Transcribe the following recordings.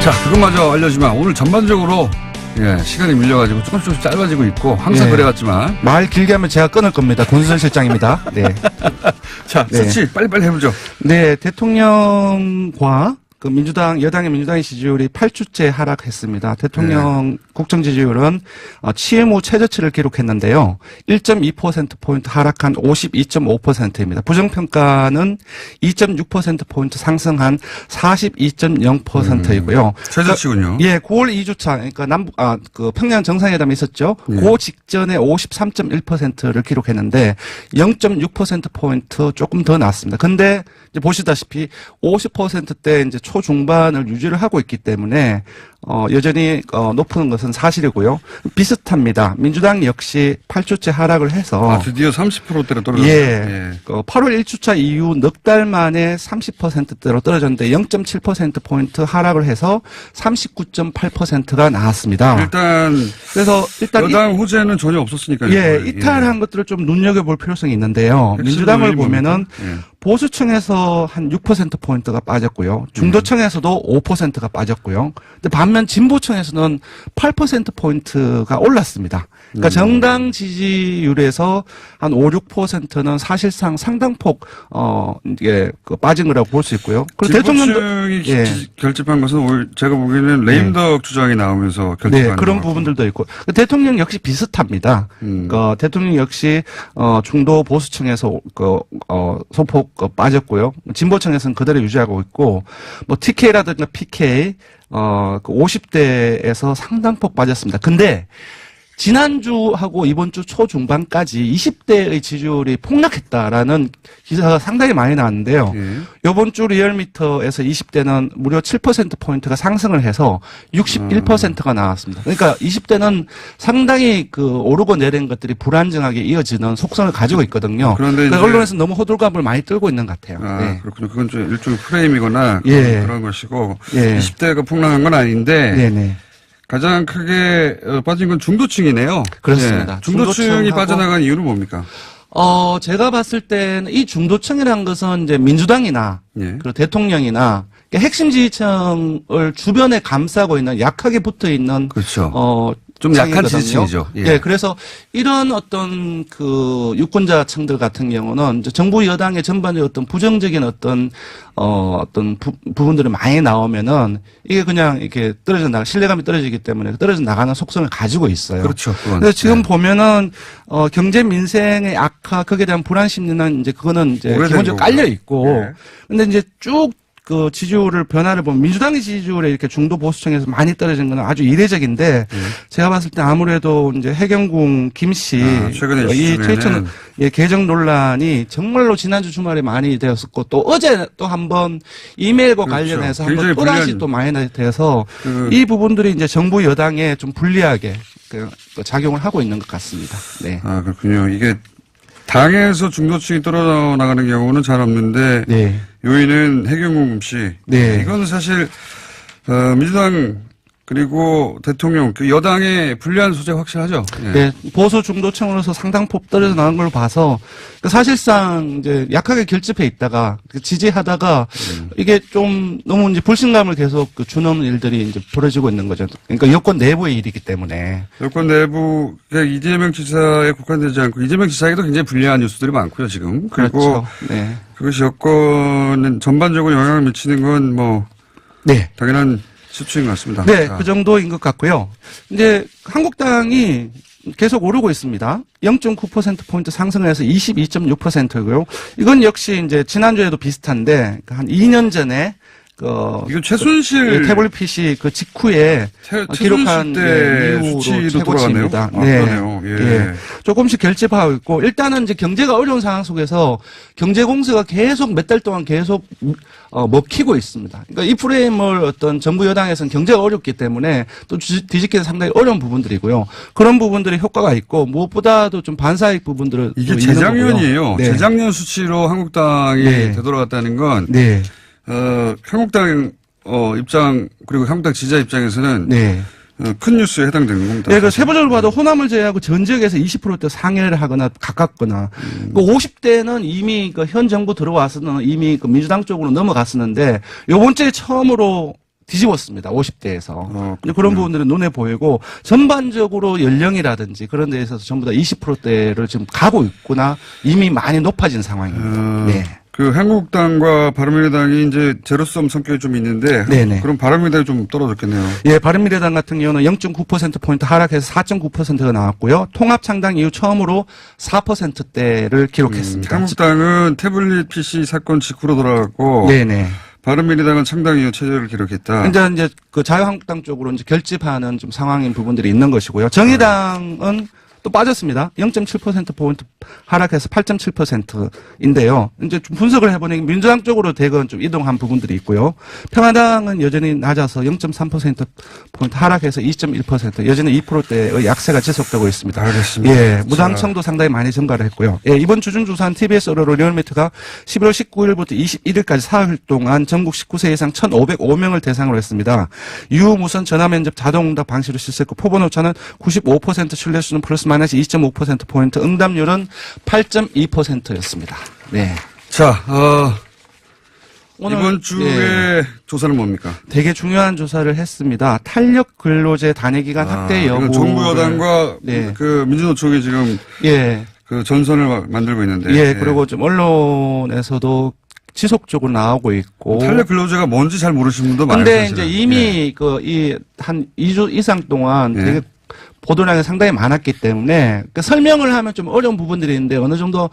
자, 그것마저 알려주면 오늘 전반적으로 시간이 밀려가지고 조금씩 짧아지고 있고 항상 그래왔지만 말 길게 하면 제가 끊을 겁니다. 권순선 실장입니다. 네. 자, 수치 빨리빨리 해보죠. 네, 대통령과 그 여당의 민주당의 지지율이 8주째 하락했습니다. 대통령 국정 지지율은 취임 후 최저치를 기록했는데요. 1.2%포인트 하락한 52.5%입니다. 부정평가는 2.6%포인트 상승한 42.0%이고요. 최저치군요. 예, 9월 2주차, 그러니까 그 평양 정상회담이 있었죠. 그 직전에 53.1%를 기록했는데 0.6%포인트 조금 더 낮습니다. 근데 이제 보시다시피 50%대 이제 초중반을 유지를 하고 있기 때문에 여전히 높은 것은 사실이고요. 비슷합니다. 민주당 역시 8주째 하락을 해서 드디어 30%대로 떨어졌어요. 8월 1주차 이후 넉 달 만에 30%대로 떨어졌는데 0.7%포인트 하락을 해서 39.8%가 나왔습니다. 그래서 여당 호재는 전혀 없었으니까요. 이탈한 것들을 좀 눈여겨볼 필요성이 있는데요. 민주당을 보면은 보수층에서 한 6%포인트가 빠졌고요. 중도층에서도 5%가 빠졌고요. 근데 반면 진보층에서는 8%포인트가 올랐습니다. 그러니까 정당 지지율에서 한 5, 6%는 사실상 상당폭, 빠진 거라고 볼 수 있고요. 그리고 진보층이 결집한 것은 제가 보기에는 레임덕 주장이 나오면서 결집한 그런 부분들도 있고. 대통령 역시 비슷합니다. 대통령 역시, 중도 보수층에서 소폭 빠졌고요. 진보층에서는 그대로 유지하고 있고, 뭐 TK라든가 PK, 50대에서 상당폭 빠졌습니다. 근데 지난주하고 이번 주 초중반까지 20대의 지지율이 폭락했다라는 기사가 상당히 많이 나왔는데요. 이번 주 리얼미터에서 20대는 무려 7%포인트가 상승을 해서 61%가 나왔습니다. 그러니까 20대는 상당히 오르고 내린 것들이 불안정하게 이어지는 속성을 가지고 있거든요. 그런데 그러니까 언론에서 너무 호들갑을 많이 떨고 있는 것 같아요. 그렇군요. 그건 좀 일종의 프레임이거나 그런 것이고 20대가 폭락한 건 아닌데 가장 크게 빠진 건 중도층이네요. 그렇습니다. 중도층이 빠져나간 이유는 뭡니까? 제가 봤을 때는 이 중도층이라는 것은 이제 민주당이나 그리고 대통령이나 핵심 지지층을 주변에 감싸고 있는 약하게 붙어 있는 좀 약한 지지층이죠. 그래서 이런 어떤 유권자층들 같은 경우는 이제 정부 여당의 전반적인 어떤 부정적인 어떤 부분들이 많이 나오면은 이게 그냥 이렇게 신뢰감이 떨어지기 때문에 떨어져 나가는 속성을 가지고 있어요. 그렇죠. 그래서 지금 보면은 경제 민생의 악화 거기에 대한 불안 심리는 이제 그거는 이제 기본적으로 깔려 있고 근데 이제 쭉 지지율을 변화를 보면 민주당의 지지율에 이렇게 중도 보수층에서 많이 떨어진 건 아주 이례적인데 제가 봤을 때 아무래도 이제 해경궁 김씨 최근에 이 최천 개정 논란이 정말로 지난주 주말에 많이 되었었고 또 어제 또 한번 이메일과 관련해서 한번 또다시 또 많이 돼서 이 부분들이 이제 정부 여당에 좀 불리하게 작용을 하고 있는 것 같습니다. 그렇군요. 이게 당에서 중도층이 떨어져 나가는 경우는 잘 없는데 요인은 해경궁 씨. 이건 사실 민주당 그리고 대통령 여당의 불리한 소재가 확실하죠. 보수 중도층으로서 상당폭 떨어져 나간 걸로 봐서 사실상 이제 약하게 결집해 있다가 지지하다가 이게 좀 너무 이제 불신감을 계속 주는 일들이 이제 벌어지고 있는 거죠. 그러니까 여권 내부의 일이기 때문에. 여권 내부 그러니까 이재명 지사에 국한되지 않고 이재명 지사에게도 굉장히 불리한 뉴스들이 많고요 지금. 그리고 그것이 여권은 전반적으로 영향을 미치는 건 뭐 당연한 수치인 것 같습니다. 그 정도인 것 같고요. 이제 한국당이 계속 오르고 있습니다. 0.9%포인트 상승해서 22.6%고요. 이건 역시 이제 지난주에도 비슷한데 한 2년 전에 이거 최순실 태블릿 PC 직후에 기록한 이후로 최고치입니다. 조금씩 결집하고 있고 일단은 이제 경제가 어려운 상황 속에서 경제 공세가 계속 몇 달 동안 계속 먹히고 있습니다. 그러니까 이 프레임을 어떤 정부 여당에서는 경제가 어렵기 때문에 또 뒤집기는 상당히 어려운 부분들이고요. 그런 부분들이 효과가 있고 무엇보다도 좀 반사익 부분들은 이게 재작년이에요. 재작년 수치로 한국당이 되돌아갔다는 건 한국당 입장 그리고 한국당 지지자 입장에서는 큰 뉴스에 해당되는 겁니다. 그 세부적으로 봐도 호남을 제외하고 전 지역에서 20%대 상회를 하거나 가깝거나 50대는 이미 현 정부 들어와서는 이미 민주당 쪽으로 넘어갔었는데 요번 주에 처음으로 뒤집었습니다. 50대에서. 그런 부분들은 눈에 보이고 전반적으로 연령이라든지 그런 데에 있어서 전부 다 20%대를 지금 가고 있구나. 이미 많이 높아진 상황입니다. 네. 그 한국당과 바른미래당이 이제 제로섬 성격이 좀 있는데 네네. 그럼 바른미래당이 좀 떨어졌겠네요. 예, 바른미래당 같은 경우는 0.9%포인트 하락해서 4.9%가 나왔고요. 통합창당 이후 처음으로 4%대를 기록했습니다. 한국당은 태블릿 PC 사건 직후로 돌아갔고 네네. 바른미래당은 창당 이후 최저를 기록했다. 이제 그 자유한국당 쪽으로 이제 결집하는 좀 상황인 부분들이 있는 것이고요. 정의당은 또 빠졌습니다. 0.7%포인트 하락해서 8.7%인데요. 이제 좀 분석을 해보니 민주당 쪽으로 대건 좀 이동한 부분들이 있고요. 평화당은 여전히 낮아서 0.3%포인트 하락해서 2.1%, 여전히 2%대의 약세가 지속되고 있습니다. 알겠습니다. 예, 무당청도 상당히 많이 증가를 했고요. 예, 이번 주중 조사한 TBS 언론 리얼미터가 11월 19일부터 21일까지 사흘 동안 전국 19세 이상 1,505명을 대상으로 했습니다. 유무선 전화면접 자동응답 방식으로 실시했고 표본 오차는 95% 신뢰수준 플러스 마이너스 2.5%포인트, 응답률은 8.2%였습니다. 네. 자, 오늘 이번 주에 조사는 뭡니까? 되게 중요한 조사를 했습니다. 탄력 근로제 단위 기간 확대 여부. 정부 여당과 네. 그 민주노총이 지금 예. 그 전선을 만들고 있는데. 예, 그리고 좀 언론에서도 지속적으로 나오고 있고. 탄력 근로제가 뭔지 잘 모르시는 분도 많아요. 근데 이제 이미 예. 한 2주 이상 동안 예. 되게 보도량이 상당히 많았기 때문에 그 설명을 하면 좀 어려운 부분들이 있는데 어느 정도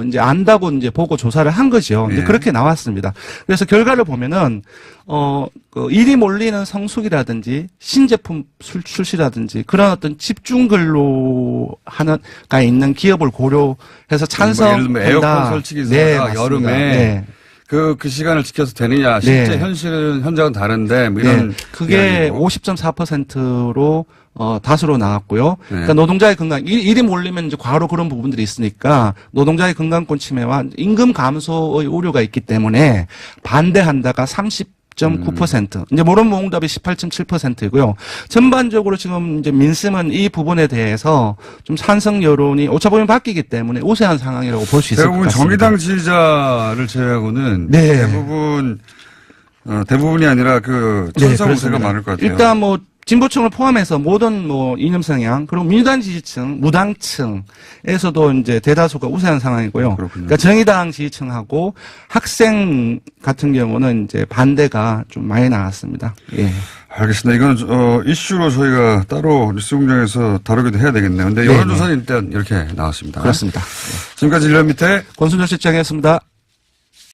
이제 안다고 이제 보고 조사를 한 거죠. 이제 그렇게 나왔습니다. 그래서 결과를 보면은 그 일이 몰리는 성수기라든지 신제품 출시라든지 그런 어떤 집중 근로가 있는 기업을 고려해서 찬성한다. 에어컨 설치 기사가 네, 여름에 네. 그 시간을 지켜서 되느냐. 실제 네. 현장은 다른데 뭐 이런. 네. 그게 50.4%로 다수로 나왔고요. 네. 그러니까 노동자의 건강, 일이 몰리면 이제 과로 그런 부분들이 있으니까 노동자의 건강권 침해와 임금 감소의 우려가 있기 때문에 반대한다가 30.9%. 이제 모론모응답이 18.7%이고요. 전반적으로 지금 이제 민심은 이 부분에 대해서 좀 찬성 여론이 오차범위 바뀌기 때문에 우세한 상황이라고 볼 수 있을 것 같습니다. 정의당 지지자를 제외하고는 네. 대부분이 아니라 그 찬성 우세가 많을 것 같아요. 일단 뭐 진보층을 포함해서 모든 뭐 이념 성향 그리고 민주당 지지층, 무당층에서도 이제 대다수가 우세한 상황이고요. 그렇군요. 그러니까 정의당 지지층하고 학생 같은 경우는 이제 반대가 좀 많이 나왔습니다. 예. 알겠습니다. 이건 이슈로 저희가 따로 뉴스공장에서 다루기도 해야 되겠네요. 근데 여론조사는 일단 이렇게 나왔습니다. 그렇습니다. 지금까지 일련 밑에 권순철 실장이었습니다.